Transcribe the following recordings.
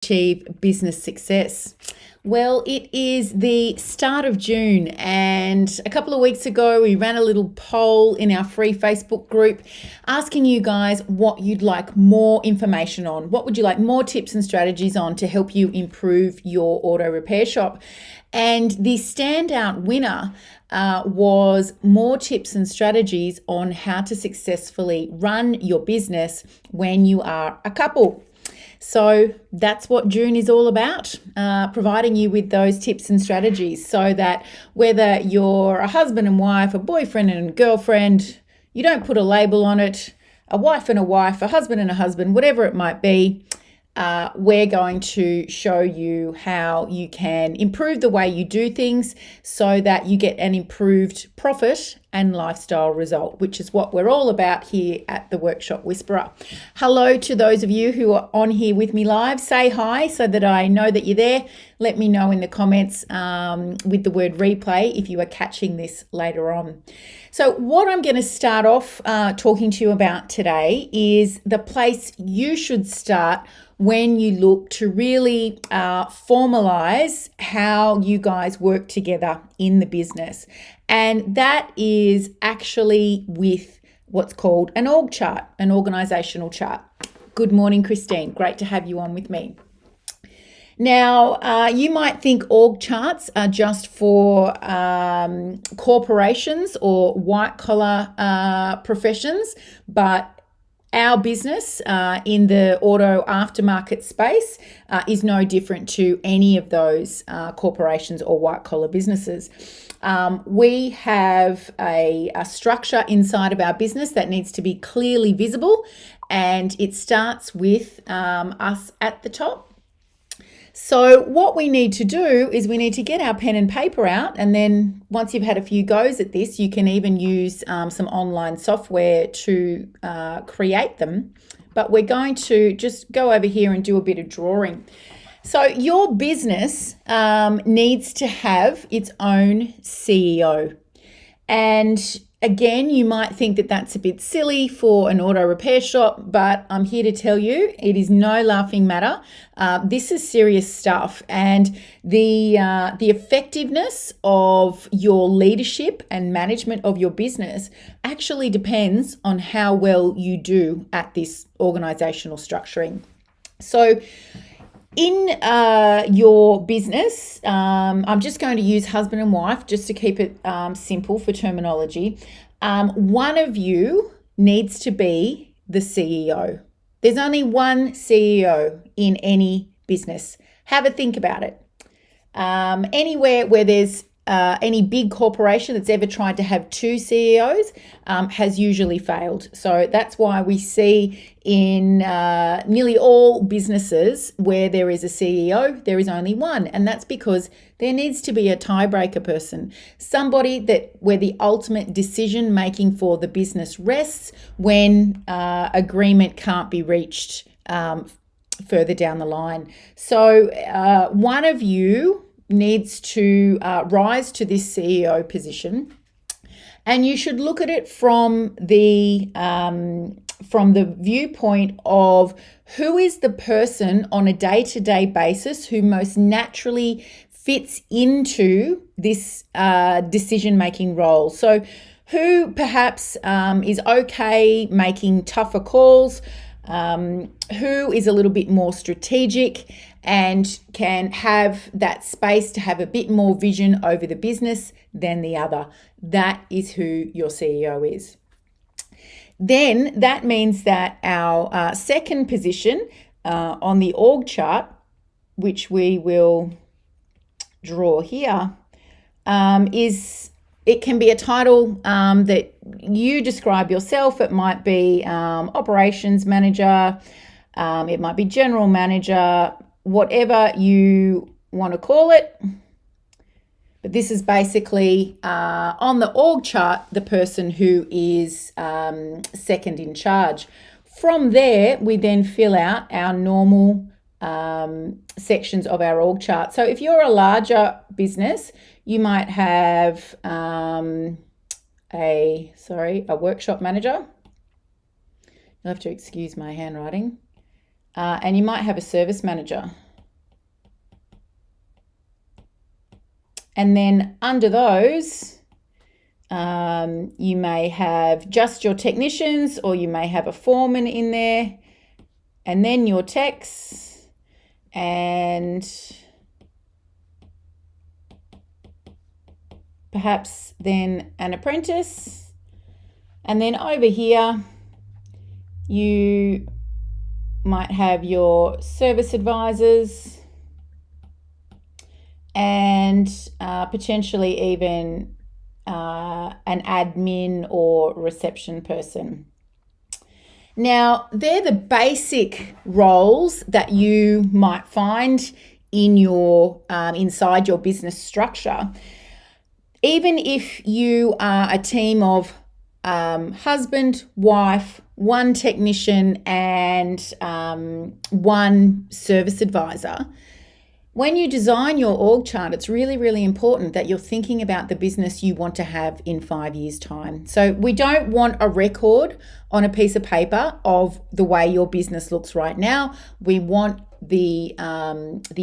achieve business success? Well, it is the start of June, and a couple of weeks ago we ran a little poll in our free Facebook group asking you guys what you'd like more information on. What would you like more tips and strategies on to help you improve your auto repair shop? And the standout winner was more tips and strategies on how to successfully run your business when you are a couple. So that's what June is all about, providing you with those tips and strategies so that whether you're a husband and wife, a boyfriend and girlfriend, you don't put a label on it, a wife and a wife, a husband and a husband, whatever it might be, we're going to show you how you can improve the way you do things so that you get an improved profit and lifestyle result, which is what we're all about here at the Workshop Whisperer. Hello to those of you who are on here with me live. Say hi so that I know that you're there. Let me know in the comments with the word replay if you are catching this later on. So what I'm going to start off talking to you about today is the place you should start when you look to really formalize how you guys work together in the business. And that is actually with what's called an org chart, an organizational chart. Good morning, Christine. Great to have you on with me. Now, you might think org charts are just for corporations or white collar professions, but our business in the auto aftermarket space is no different to any of those corporations or white collar businesses. We have a structure inside of our business that needs to be clearly visible, and it starts with us at the top. So what we need to do is we need to get our pen and paper out, and then once you've had a few goes at this, you can even use some online software to create them. But we're going to just go over here and do a bit of drawing. So your business needs to have its own CEO. And again, you might think that that's a bit silly for an auto repair shop, but I'm here to tell you it is no laughing matter. This is serious stuff, and the effectiveness of your leadership and management of your business actually depends on how well you do at this organizational structuring. So in your business, I'm just going to use husband and wife just to keep it simple for terminology. One of you needs to be the CEO. There's only one CEO in any business. Have a think about it. Anywhere where there's any big corporation that's ever tried to have two CEOs has usually failed. So that's why we see in nearly all businesses where there is a CEO, there is only one. And that's because there needs to be a tiebreaker person, somebody where the ultimate decision making for the business rests when agreement can't be reached further down the line. So one of you needs to rise to this CEO position, and you should look at it from the viewpoint of who is the person on a day-to-day basis who most naturally fits into this decision-making role. So who perhaps is okay making tougher calls, who is a little bit more strategic and can have that space to have a bit more vision over the business than the other. That is who your CEO is. Then that means that our second position on the org chart, which we will draw here, it can be a title that you describe yourself. It might be operations manager, it might be general manager, whatever you want to call it. But this is basically on the org chart, the person who is second in charge. From there, we then fill out our normal sections of our org chart. So if you're a larger business, you might have a workshop manager. You'll have to excuse my handwriting. And you might have a service manager. And then under those, you may have just your technicians, or you may have a foreman in there, and then your techs, and perhaps then an apprentice. And then over here, you might have your service advisors and potentially even an admin or reception person. Now, they're the basic roles that you might find in your inside your business structure. Even if you are a team of husband, wife, one technician, and one service advisor, when you design your org chart, it's really, really important that you're thinking about the business you want to have in 5 years' time. So we don't want a record on a piece of paper of the way your business looks right now. We want the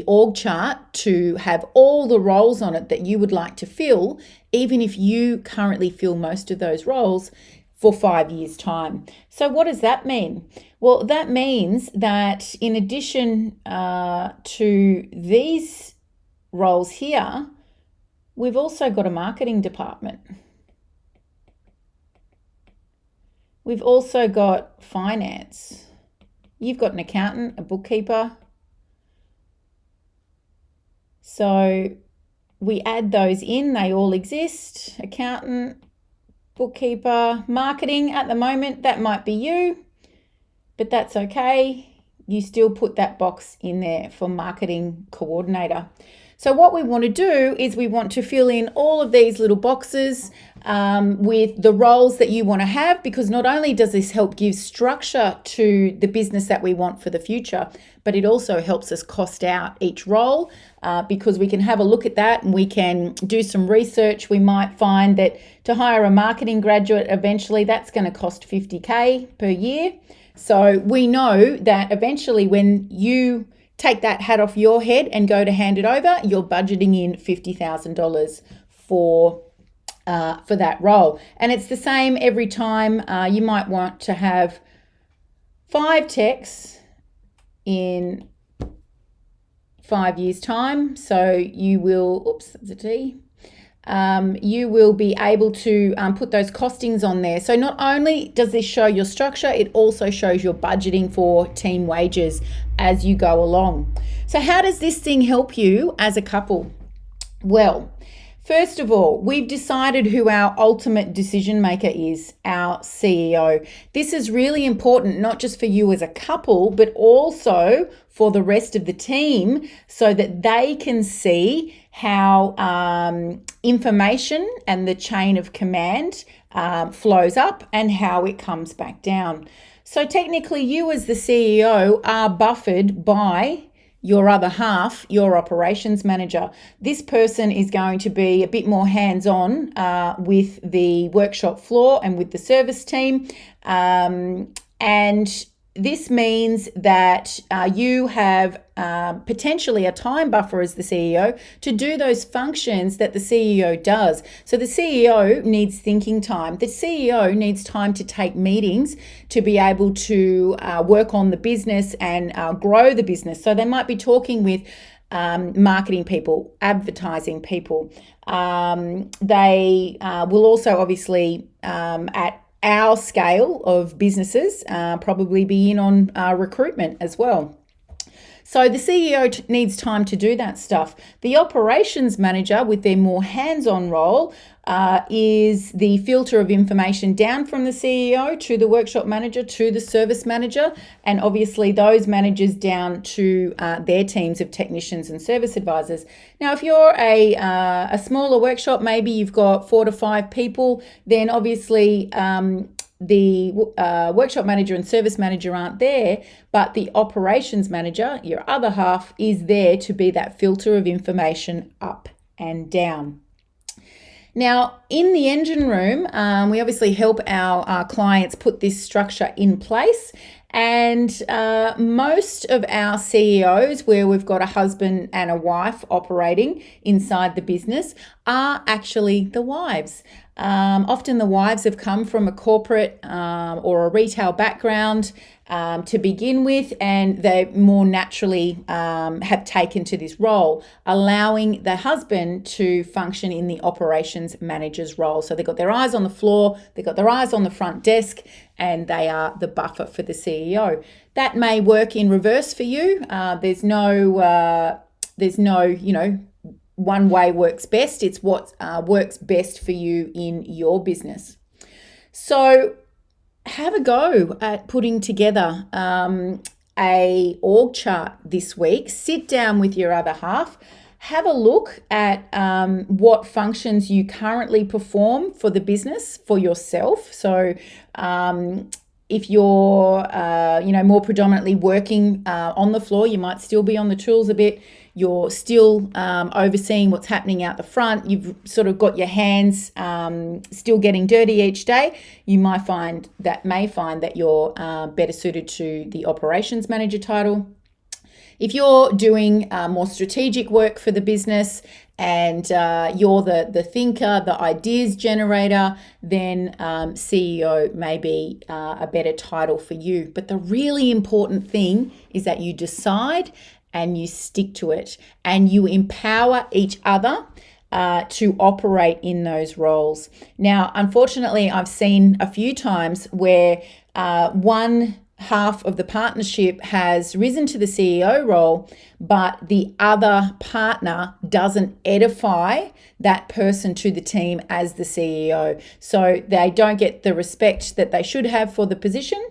org chart to have all the roles on it that you would like to fill, even if you currently fill most of those roles, for 5 years' time. So what does that mean? Well, that means that in addition to these roles here, we've also got a marketing department. We've also got finance. You've got an accountant, a bookkeeper. So we add those in, they all exist. Accountant, bookkeeper, marketing. At the moment, that might be you, but that's okay. You still put that box in there for marketing coordinator. So what we want to do is we want to fill in all of these little boxes with the roles that you want to have, because not only does this help give structure to the business that we want for the future, but it also helps us cost out each role because we can have a look at that and we can do some research. We might find that to hire a marketing graduate eventually, that's going to cost $50,000 per year. So we know that eventually when you take that hat off your head and go to hand it over, you're budgeting in $50,000 for that role. And it's the same every time. You might want to have 5 techs in 5 years' time. So you will, oops, that's a T. You will be able to put those costings on there. So not only does this show your structure, it also shows your budgeting for team wages as you go along. So how does this thing help you as a couple? Well, first of all, we've decided who our ultimate decision maker is, our CEO. This is really important, not just for you as a couple, but also for the rest of the team, so that they can see how information and the chain of command flows up and how it comes back down. So technically, you as the CEO are buffered by your other half, your operations manager. This person is going to be a bit more hands-on with the workshop floor and with the service team. And this means that you have potentially a time buffer as the CEO to do those functions that the CEO does. So the CEO needs thinking time. The CEO needs time to take meetings to be able to work on the business and grow the business. So they might be talking with marketing people, advertising people. They will also obviously at our scale of businesses probably be in on recruitment as well. So the CEO needs time to do that stuff. The operations manager, with their more hands-on role, is the filter of information down from the CEO to the workshop manager, to the service manager, and obviously those managers down to their teams of technicians and service advisors. Now, if you're a smaller workshop, maybe you've got 4 to 5 people, then obviously the workshop manager and service manager aren't there, but the operations manager, your other half, is there to be that filter of information up and down. Now, in the engine room, we obviously help our clients put this structure in place. And most of our CEOs, where we've got a husband and a wife operating inside the business, are actually the wives. Often the wives have come from a corporate or a retail background to begin with, and they more naturally have taken to this role, allowing the husband to function in the operations manager's role. So they've got their eyes on the floor, they've got their eyes on the front desk, and they are the buffer for the CEO. That may work in reverse for you. There's no, one way works best. It's what works best for you in your business. So have a go at putting together a org chart this week. Sit down with your other half. Have a look at what functions you currently perform for the business for yourself. So if you're, more predominantly working on the floor, you might still be on the tools a bit. You're still overseeing what's happening out the front. You've sort of got your hands still getting dirty each day. You may find that you're better suited to the operations manager title. If you're doing more strategic work for the business and you're the thinker, the ideas generator, then CEO may be a better title for you. But the really important thing is that you decide and you stick to it and you empower each other to operate in those roles. Now, unfortunately, I've seen a few times where one half of the partnership has risen to the CEO role, but the other partner doesn't edify that person to the team as the CEO. So they don't get the respect that they should have for the position,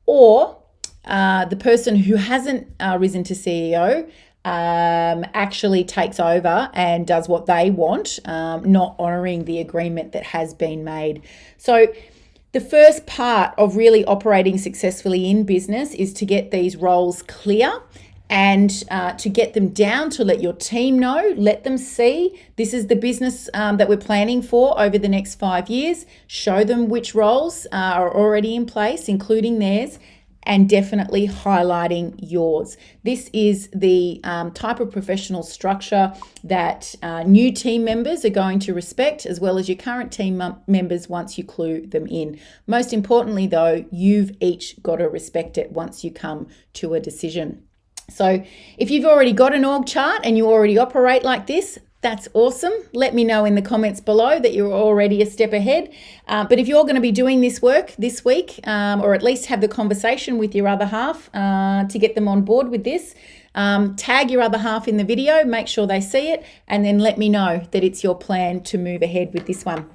or the person who hasn't risen to CEO actually takes over and does what they want, not honouring the agreement that has been made. So the first part of really operating successfully in business is to get these roles clear and to get them down, to let your team know, let them see this is the business that we're planning for over the next 5 years. Show them which roles are already in place, including theirs, and definitely highlighting yours. This is the type of professional structure that new team members are going to respect, as well as your current team members once you clue them in. Most importantly, though, you've each got to respect it once you come to a decision. So if you've already got an org chart and you already operate like this, that's awesome. Let me know in the comments below that you're already a step ahead. But if you're going to be doing this work this week, or at least have the conversation with your other half to get them on board with this, tag your other half in the video, make sure they see it, and then let me know that it's your plan to move ahead with this one.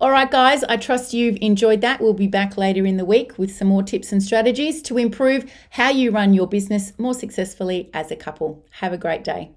All right, guys, I trust you've enjoyed that. We'll be back later in the week with some more tips and strategies to improve how you run your business more successfully as a couple. Have a great day.